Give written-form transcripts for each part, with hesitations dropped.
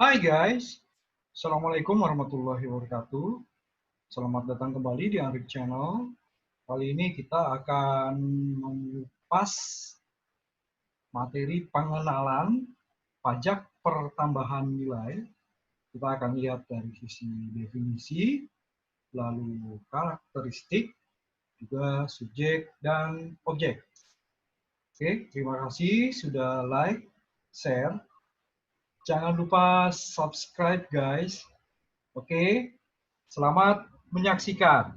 Hai guys, Assalamualaikum warahmatullahi wabarakatuh. Selamat datang kembali di Arik Channel. Kali ini kita akan mengupas materi pengenalan pajak pertambahan nilai. Kita akan lihat dari sisi definisi, lalu karakteristik, juga subjek dan objek. Oke, terima kasih sudah like, share. Jangan lupa subscribe guys. Oke, selamat menyaksikan.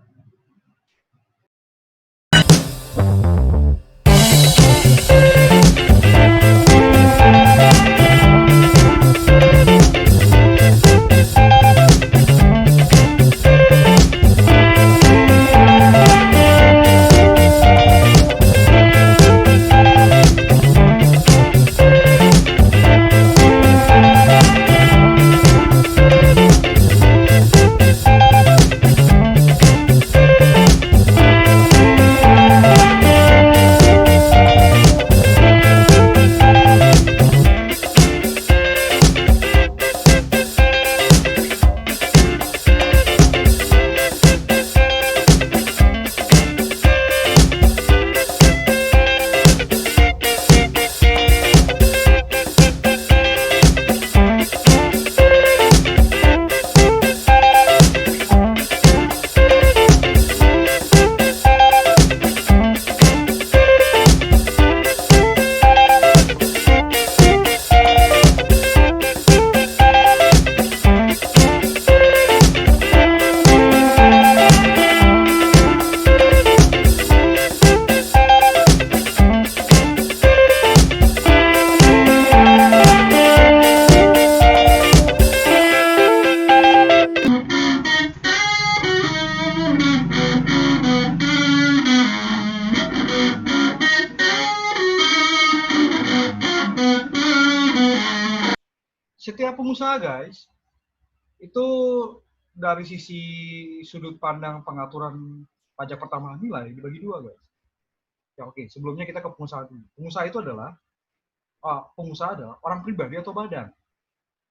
Setiap pengusaha guys, itu dari sisi sudut pandang pengaturan pajak pertambahan nilai dibagi dua guys. Ya oke, sebelumnya kita ke pengusaha dulu. Pengusaha itu adalah orang pribadi atau badan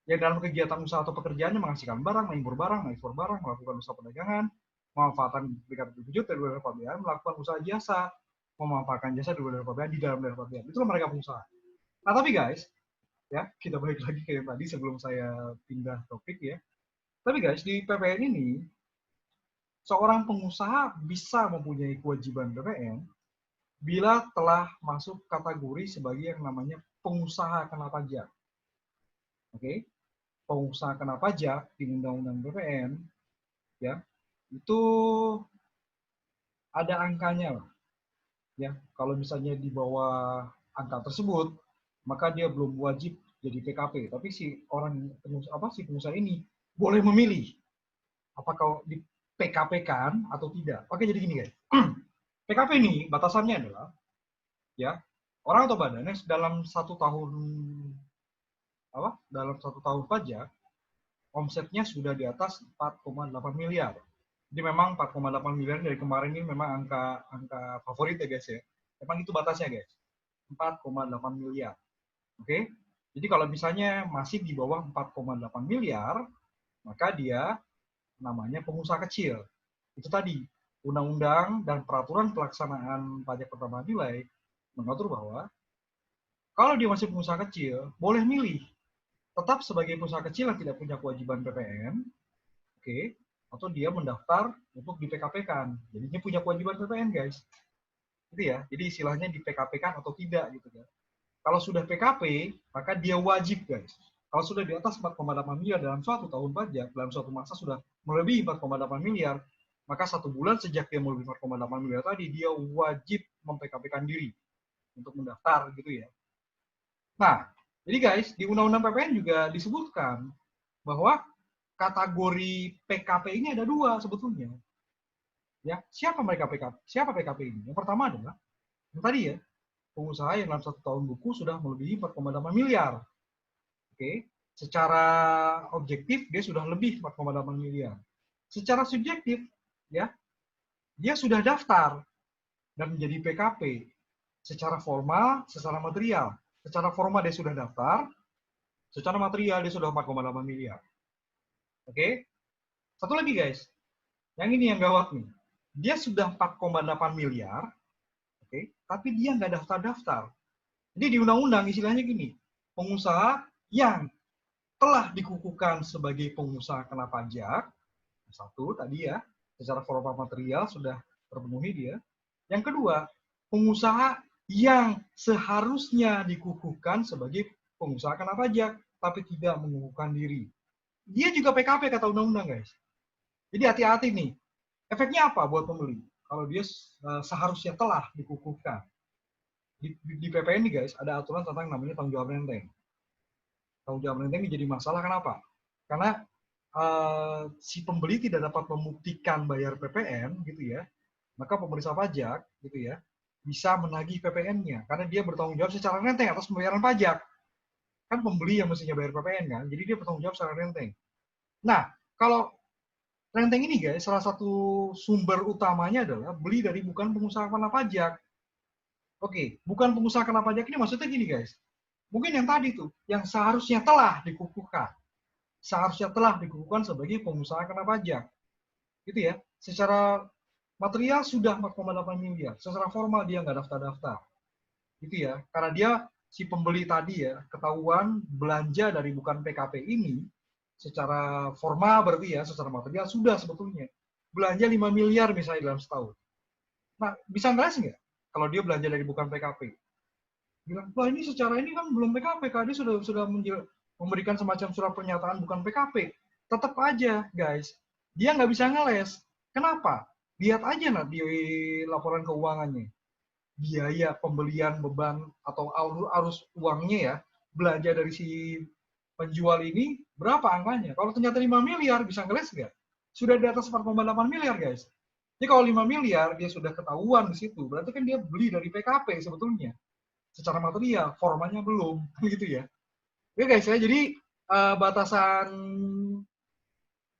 yang dalam kegiatan usaha atau pekerjaannya menghasilkan barang, mengimpor barang, mengekspor barang, melakukan usaha perdagangan, memanfaatkan berikat wujud dari daerah pabean, melakukan usaha jasa, memanfaatkan jasa dari daerah pabean di dalam daerah pabean. Itulah mereka pengusaha. Nah tapi guys, ya kita balik lagi ke yang tadi sebelum saya pindah topik ya. Tapi guys, di PPN ini, seorang pengusaha bisa mempunyai kewajiban PPN bila telah masuk kategori sebagai yang namanya pengusaha kena pajak. Oke, pengusaha kena pajak di Undang-Undang PPN, ya, itu ada angkanya lah. Ya, kalau misalnya di bawah angka tersebut, maka dia belum wajib jadi PKP. Tapi si pengusaha ini boleh memilih apakah di PKP-kan atau tidak. Oke, jadi gini guys. PKP ini batasannya adalah ya orang atau badannya dalam satu tahun pajak omsetnya sudah di atas 4,8 miliar. Jadi memang 4,8 miliar dari kemarin ini memang angka favorit ya guys ya. Memang itu batasnya guys. 4,8 miliar. Oke. Jadi kalau misalnya masih di bawah 4,8 miliar, maka dia namanya pengusaha kecil. Itu tadi, undang-undang dan peraturan pelaksanaan pajak pertambahan nilai mengatur bahwa kalau dia masih pengusaha kecil, boleh milih tetap sebagai pengusaha kecil yang tidak punya kewajiban PPN, oke, atau dia mendaftar untuk di PKP-kan. Jadinya punya kewajiban PPN, guys. Gitu ya. Jadi istilahnya di PKP-kan atau tidak gitu kan. Kalau sudah PKP, maka dia wajib, guys. Kalau sudah di atas 4,8 miliar dalam suatu tahun pajak, dalam suatu masa sudah melebihi 4,8 miliar, maka 1 bulan sejak dia melebihi 4,8 miliar tadi, dia wajib mem-PKP-kan diri untuk mendaftar gitu ya. Nah, jadi guys, di Undang-Undang PPN juga disebutkan bahwa kategori PKP ini ada dua sebetulnya. Ya, siapa PKP ini? Yang pertama adalah yang tadi ya, pengusaha yang dalam 1 tahun buku sudah melebihi 4,8 miliar. Oke, secara objektif dia sudah lebih 4,8 miliar. Secara subjektif, ya, dia sudah daftar dan menjadi PKP secara formal, secara material. Secara formal dia sudah daftar, Secara material dia sudah 4,8 miliar. Oke? Satu lagi guys, yang ini yang gawat nih. Dia sudah 4,8 miliar, oke, tapi dia nggak daftar-daftar. Jadi di undang-undang istilahnya gini, pengusaha yang telah dikukuhkan sebagai pengusaha kena pajak, satu tadi ya, secara formal material sudah terpenuhi dia. Yang kedua, pengusaha yang seharusnya dikukuhkan sebagai pengusaha kena pajak, tapi tidak mengukuhkan diri. Dia juga PKP kata undang-undang guys. Jadi hati-hati nih. Efeknya apa buat pembeli? Kalau dia seharusnya telah dikukuhkan. Di PPN nih guys, ada aturan tentang namanya tanggung jawab renteng. Tanggung jawab renteng ini jadi masalah, kenapa? Karena si pembeli tidak dapat membuktikan bayar PPN gitu ya, maka pemeriksa pajak gitu ya bisa menagih PPN-nya karena dia bertanggung jawab secara renteng atas pembayaran pajak. Kan pembeli yang mestinya bayar PPN kan, jadi dia bertanggung jawab secara renteng. Nah, kalau renteng ini guys, salah satu sumber utamanya adalah beli dari bukan pengusaha kena pajak. Oke, bukan pengusaha kena pajak ini maksudnya gini guys. Mungkin yang tadi tuh, yang seharusnya telah dikukuhkan. Seharusnya telah dikukuhkan sebagai pengusaha kena pajak. Gitu ya. Secara material sudah 4,8 miliar. Secara formal dia nggak daftar-daftar. Gitu ya. Karena dia, si pembeli tadi ya, ketahuan belanja dari bukan PKP ini, secara formal berarti ya, secara material sudah sebetulnya. Belanja 5 miliar misalnya dalam setahun. Nah, bisa ngeles nggak kalau dia belanja dari bukan PKP? Bilang, wah ini secara ini kan belum PKP, Kak. Dia sudah memberikan semacam surat pernyataan bukan PKP. Tetap aja, guys. Dia nggak bisa ngeles. Kenapa? Lihat aja nanti di laporan keuangannya. Biaya pembelian beban atau arus uangnya ya, belanja dari si penjual ini, berapa angkanya? Kalau ternyata 5 miliar, bisa ngeles nggak? Sudah di atas 4,8 miliar, guys. Jadi kalau 5 miliar, dia sudah ketahuan di situ. Berarti kan dia beli dari PKP sebetulnya. Secara material, formalnya belum. Gitu ya. Oke guys ya, jadi batasan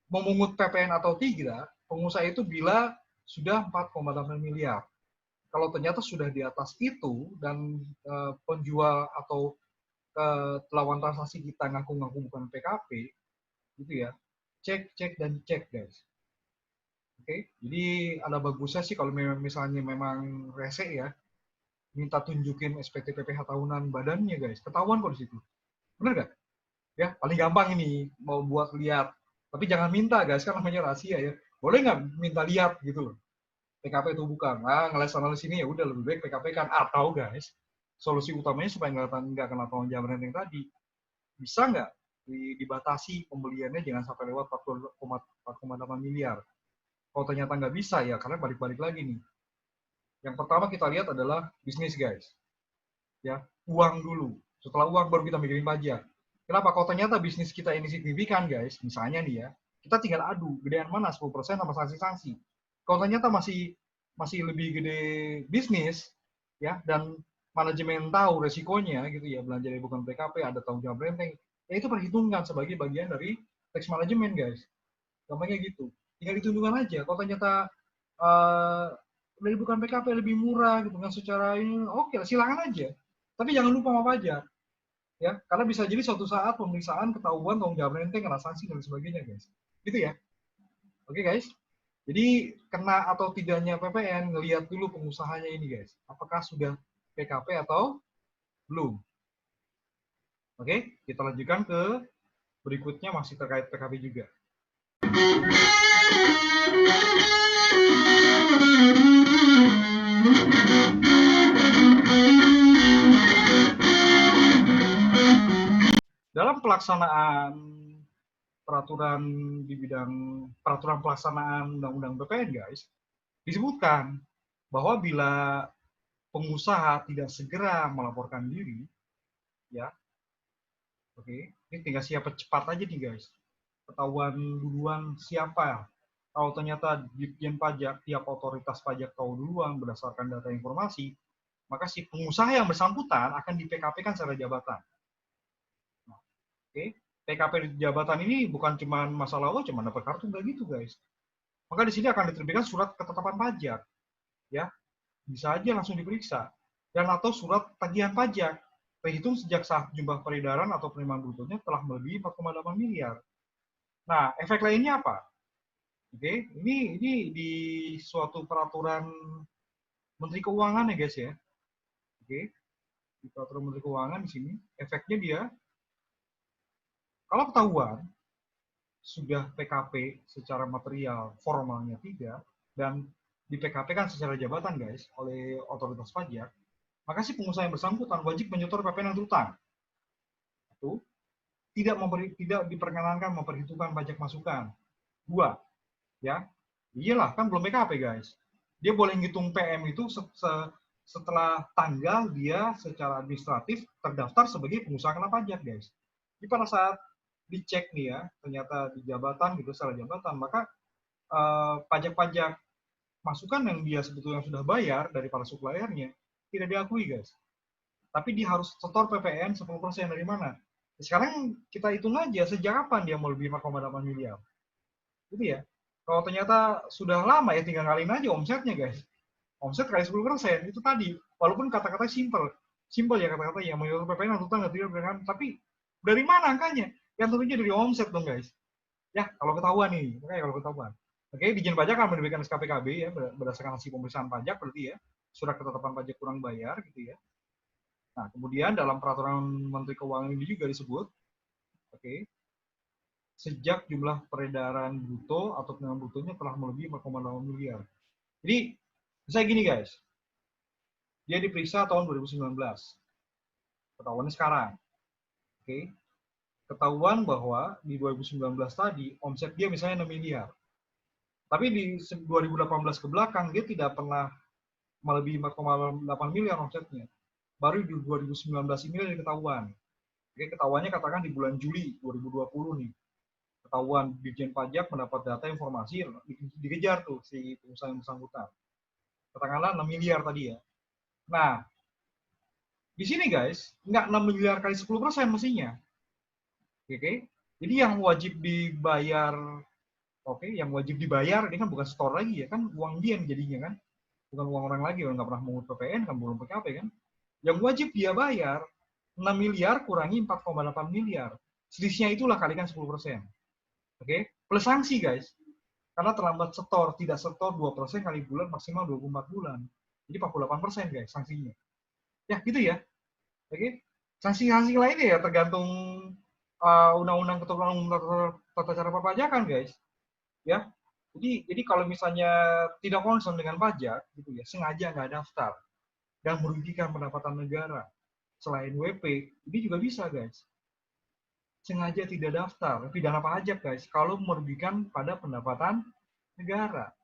memungut PPN atau tidak, pengusaha itu bila sudah 4,8 miliar. Kalau ternyata sudah di atas itu dan penjual atau lawan transaksi kita ngaku-ngaku bukan PKP, gitu ya, cek dan cek guys. Oke, jadi ada bagusnya sih kalau misalnya memang rese ya, minta tunjukin SPT PPh tahunan badannya guys, ketahuan kok di situ. Bener gak? Ya, paling gampang ini mau buat lihat. Tapi jangan minta guys, kan namanya rahasia ya. Boleh nggak minta lihat gitu loh. PKP itu bukan. Ah, ngeles-ngeles ini ya udah lebih baik PKP kan. Atau guys, solusi utamanya supaya nggak kena tanggung jawab renteng tadi, bisa nggak dibatasi pembeliannya jangan sampai lewat 4,8 miliar. Kalau ternyata nggak bisa ya, karena balik-balik lagi nih. Yang pertama kita lihat adalah bisnis guys. Ya, uang dulu. Setelah uang baru kita mikirin pajak. Kenapa? Kalau ternyata bisnis kita ini signifikan guys, misalnya nih ya, kita tinggal adu, gedean mana 10% sama sanksi-sanksi. Kalau ternyata masih lebih gede bisnis, ya, dan manajemen tahu resikonya gitu ya, belanja dari bukan PKP, ada tanggung jawab renteng, ya itu perhitungkan sebagai bagian dari tax management guys. Gampangnya gitu. Tinggal ditunjukkan aja. Kalau ternyata dari bukan PKP lebih murah gitu kan secara ini, oke, silakan aja. Tapi jangan lupa sama pajak. Ya, karena bisa jadi suatu saat pemeriksaan ketahuan tanggung jawab renteng, kena sanksi dan sebagainya, guys. Gitu ya. Oke, guys. Jadi kena atau tidaknya PPN ngelihat dulu pengusahanya ini, guys. Apakah sudah PKP atau belum? Oke, kita lanjutkan ke berikutnya masih terkait PKP juga. Dalam pelaksanaan peraturan di bidang peraturan pelaksanaan undang-undang PPN guys, disebutkan bahwa bila pengusaha tidak segera melaporkan diri, ya, oke, ini tinggal siapa cepat aja nih guys, ketahuan duluan siapa. Kalau ternyata Ditjen Pajak, tiap otoritas pajak tahu duluan berdasarkan data informasi, maka si pengusaha yang bersangkutan akan di PKP-kan secara jabatan. Nah, oke, PKP di jabatan ini bukan cuma masalah cuma dapat kartu, enggak gitu guys. Maka di sini akan diterbitkan surat ketetapan pajak, ya, bisa aja langsung diperiksa, dan atau surat tagihan pajak. terhitung sejak saat jumlah peredaran atau penerimaan brutonya telah melebihi 4,8 miliar. Nah, efek lainnya apa? Oke, ini di suatu peraturan Menteri Keuangan ya guys ya. Oke, di peraturan Menteri Keuangan di sini efeknya dia kalau ketahuan sudah PKP secara material formalnya tidak dan di PKP kan secara jabatan guys oleh otoritas pajak, maka si pengusaha yang bersangkutan wajib menyetor PPN yang terutang. Itu tidak diperkenankan memperhitungkan pajak masukan. Dua, ya. Iyalah, kan belum PKP guys. Dia boleh ngitung PM itu setelah tanggal dia secara administratif terdaftar sebagai pengusaha kena pajak guys. Jadi pada saat dicek nih ya, ternyata di jabatan gitu, secara jabatan, maka pajak-pajak masukan yang dia sebetulnya sudah bayar dari para suppliernya tidak diakui guys. Tapi dia harus setor PPN 10% dari mana? Sekarang kita hitung aja sejak kapan dia mau lebih 4,8 miliar. Gitu ya. Kalau ternyata sudah lama ya tinggal kaliin aja omsetnya guys. Omset kali 10%, itu tadi. Walaupun kata-kata simple. Simple ya kata-kata yang menurut PPN atau tidak berikan. Tapi dari mana angkanya? Yang tentunya dari omset dong guys. Ya, kalau ketahuan nih. Makanya kalau ketahuan. Oke, Dijen Pajak akan menerbitkan SKPKB ya, berdasarkan hasil pemeriksaan pajak berarti ya. Surat ketetapan pajak kurang bayar gitu ya. Nah, kemudian dalam peraturan Menteri Keuangan ini juga disebut, oke, sejak jumlah peredaran bruto atau penerimaan brutonya telah melebihi 4,8 miliar. Jadi, misalnya gini guys, dia diperiksa tahun 2019, ketahuannya sekarang, oke, ketahuan bahwa di 2019 tadi omset dia misalnya 6 miliar, tapi di 2018 ke belakang dia tidak pernah melebihi 4,8 miliar omsetnya. Baru di 2019 ini ada ketahuan. Oke, ketahuannya katakan di bulan Juli 2020 nih. Ketahuan Dirjen Pajak mendapat data informasi, dikejar tuh si pengusaha yang bersangkutan. Katakanlah 6 miliar tadi ya. Nah, di sini guys, nggak 6 miliar kali 10% mestinya. Oke, jadi yang wajib dibayar, oke, yang wajib dibayar ini kan bukan store lagi ya, kan uang dia jadinya kan, bukan uang orang lagi, orang nggak pernah mengut PPN, kan belum PKP kan. Yang wajib dia bayar 6 miliar kurangi 4,8 miliar. Selisihnya itulah kalikan 10%. Oke, plus sanksi guys. Karena terlambat setor, tidak setor 2% kali bulan maksimal 24 bulan. Jadi 48% guys sanksinya. Ya, gitu ya. Oke. Sanksi-sanksi lainnya ya tergantung undang-undang ketentuan umum tata cara perpajakan guys. Ya. Jadi kalau misalnya tidak concern dengan pajak gitu ya, sengaja nggak daftar dan merugikan pendapatan negara selain WP, ini juga bisa guys. Sengaja tidak daftar, pidana pajak guys, kalau merugikan pada pendapatan negara.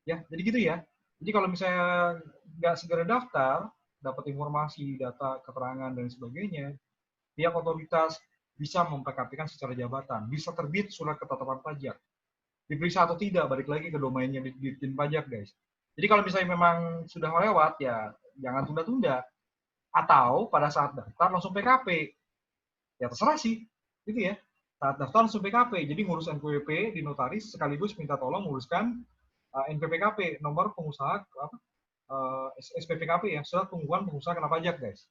Ya, jadi gitu ya. Jadi kalau misalnya nggak segera daftar, dapat informasi, data, keterangan, dan sebagainya, pihak otoritas bisa mem-PKP-kan secara jabatan, bisa terbit surat ketetapan pajak. Diperiksa atau tidak, balik lagi ke domainnya di Ditjen Pajak, guys. Jadi kalau misalnya memang sudah lewat, ya jangan tunda-tunda. Atau pada saat daftar langsung PKP. Ya terserah sih, gitu ya. Saat daftar langsung PKP, jadi ngurus NPWP di notaris, sekaligus minta tolong nguruskan NPPKP, nomor pengusaha apa, SPPKP ya, surat pengukuhan pengusaha kena pajak guys.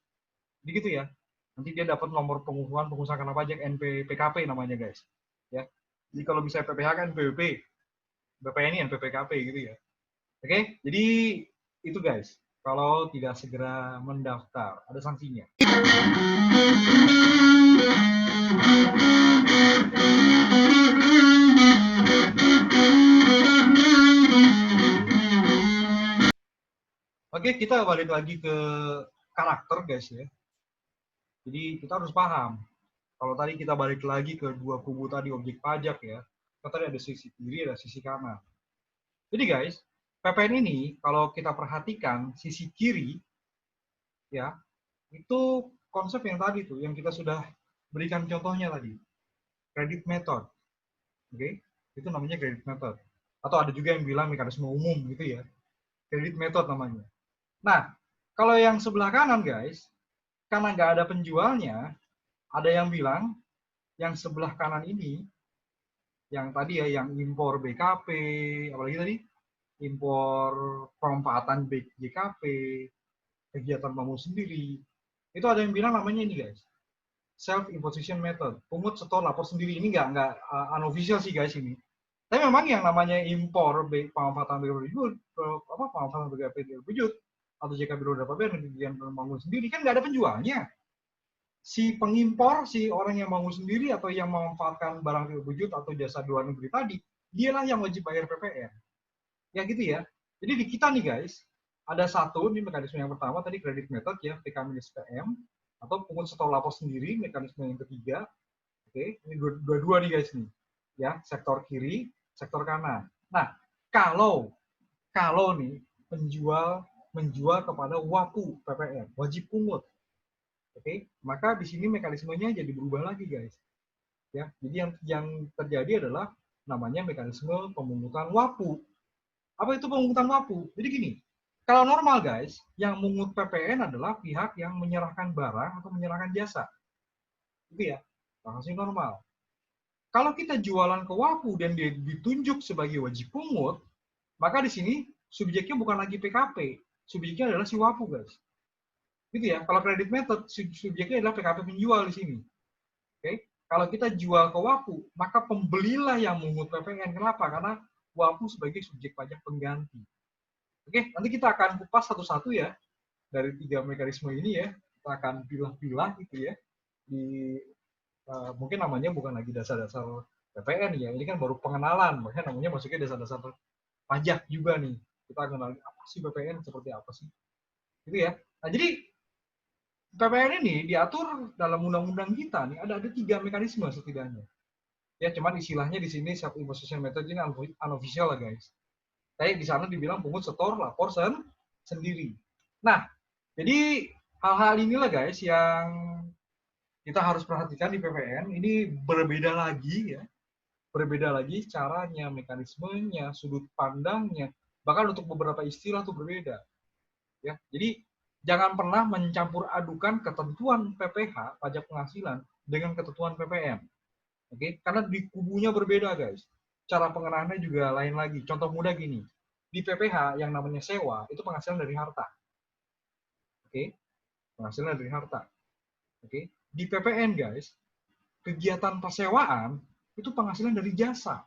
Jadi gitu ya. Nanti dia dapat nomor pengukuhan pengusaha kena pajak NPPKP namanya guys. Ya. Jadi kalau bisa PPH kan PWP, BPN ini NPPKP gitu ya. Oke, jadi itu guys. Kalau tidak segera mendaftar, ada sanksinya. Oke, kita balik lagi ke karakter guys ya. Jadi kita harus paham. Kalau tadi kita balik lagi ke dua kubu tadi objek pajak ya. Kita tadi ada sisi kiri, ada sisi kanan. Jadi guys, PPN ini kalau kita perhatikan sisi kiri ya, itu konsep yang tadi tuh yang kita sudah berikan contohnya tadi. Credit method. Oke? Itu namanya credit method. Atau ada juga yang bilang mekanisme umum gitu ya. Credit method namanya. Nah, kalau yang sebelah kanan guys, karena nggak ada penjualnya, ada yang bilang yang sebelah kanan ini, yang tadi ya, yang impor BKP, apalagi tadi, impor pemanfaatan BJKP, kegiatan bangun sendiri, Itu ada yang bilang namanya ini guys, self imposition method, pungut setor lapor sendiri. Ini nggak unofficial sih guys ini. Tapi memang yang namanya impor pemanfaatan berwujud, pemanfaatan berwujud atau JKB Roda Pabean yang membangun sendiri kan nggak ada penjualnya. Si pengimpor, si orang yang bangun sendiri atau yang memanfaatkan barang berwujud atau jasa luar negeri tadi, dialah yang wajib bayar PPN. Ya gitu ya. Jadi di kita nih guys, ada satu, ini mekanisme yang pertama tadi kredit method ya, PK-PM, atau pungut setor lapor sendiri, mekanisme yang ketiga. Oke, ini dua-dua nih guys nih. Ya, sektor kiri, sektor kanan. Nah, kalau nih penjual menjual kepada WAPU PPN, wajib pungut. Oke, maka di sini mekanismenya jadi berubah lagi guys. Ya, jadi yang terjadi adalah namanya mekanisme pemungutan WAPU. Apa itu pemungutan WAPU? Jadi gini, kalau normal guys, yang mengut PPN adalah pihak yang menyerahkan barang atau menyerahkan jasa. Itu ya, transaksi normal. Kalau kita jualan ke WAPU dan dia ditunjuk sebagai wajib pungut, maka di sini subjeknya bukan lagi PKP, subjeknya adalah si WAPU guys. Gitu ya, kalau kredit method, subjeknya adalah PKP penjual di sini. Oke, kalau kita jual ke WAPU, maka pembelilah yang mengut PPN. Kenapa? Karena WAPU sebagai subjek pajak pengganti. Oke, nanti kita akan kupas satu-satu ya dari 3 mekanisme ini ya. Kita akan pilah-pilah gitu ya. Mungkin namanya bukan lagi dasar-dasar PPN ya. Ini kan baru pengenalan, makanya namanya masuknya dasar-dasar pajak juga nih. Kita kenal apa sih PPN, seperti apa sih. Gitu ya. Nah, jadi PPN ini diatur dalam undang-undang kita nih ada 3 mekanisme setidaknya. Ya, cuman istilahnya di sini self imposition method ini unofficial lah guys. Kayak di sana dibilang pungut setor lapor sendiri. Nah, jadi hal-hal inilah guys yang kita harus perhatikan di PPN. Ini berbeda lagi ya, berbeda lagi caranya, mekanismenya, sudut pandangnya, bahkan untuk beberapa istilah tuh berbeda. Ya, jadi jangan pernah mencampur adukan ketentuan PPH pajak penghasilan dengan ketentuan PPN. Oke, karena di kubunya berbeda guys. Cara pengenaannya juga lain lagi. Contoh mudah gini, di PPH yang namanya sewa itu penghasilan dari harta. Oke, penghasilan dari harta. Oke, di PPN guys, kegiatan persewaan itu penghasilan dari jasa.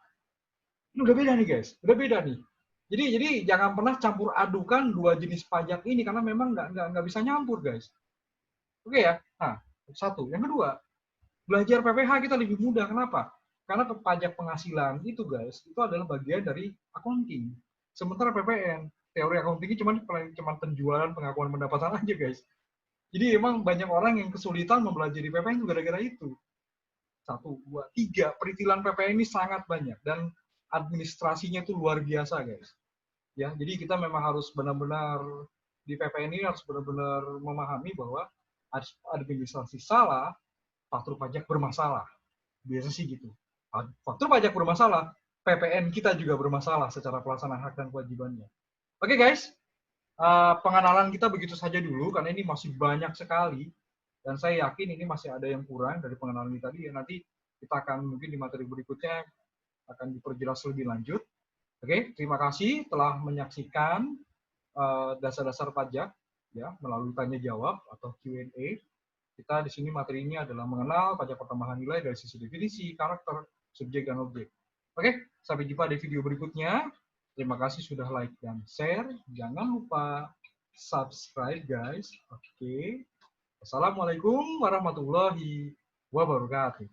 Ini udah beda nih guys, udah beda nih. Jadi jangan pernah campur adukan dua jenis pajak ini karena memang nggak bisa nyampur guys. Oke ya. Nah, satu. Yang kedua, belajar PPH kita lebih mudah. Kenapa? Karena pajak penghasilan itu guys, itu adalah bagian dari accounting. Sementara PPN, teori accounting cuma penjualan pengakuan pendapatan aja guys. Jadi emang banyak orang yang kesulitan mempelajari PPN itu gara-gara itu. 1, 2, 3, peritilan PPN ini sangat banyak dan administrasinya itu luar biasa guys. Ya, jadi kita memang harus benar-benar di PPN ini harus benar-benar memahami bahwa administrasi salah, faktur pajak bermasalah. Biasa sih gitu. Faktur pajak bermasalah, PPN kita juga bermasalah secara pelaksanaan hak dan kewajibannya. Oke guys, pengenalan kita begitu saja dulu karena ini masih banyak sekali dan saya yakin ini masih ada yang kurang dari pengenalan ini tadi ya. Nanti kita akan mungkin di materi berikutnya akan diperjelas lebih lanjut. Oke, terima kasih telah menyaksikan dasar-dasar pajak ya melalui tanya jawab atau Q&A. Kita di sini materinya adalah mengenal pajak pertambahan nilai dari sisi definisi, karakter, subjek, dan objek. Oke, sampai jumpa di video berikutnya. Terima kasih sudah like dan share. Jangan lupa subscribe guys. Oke. Assalamualaikum warahmatullahi wabarakatuh.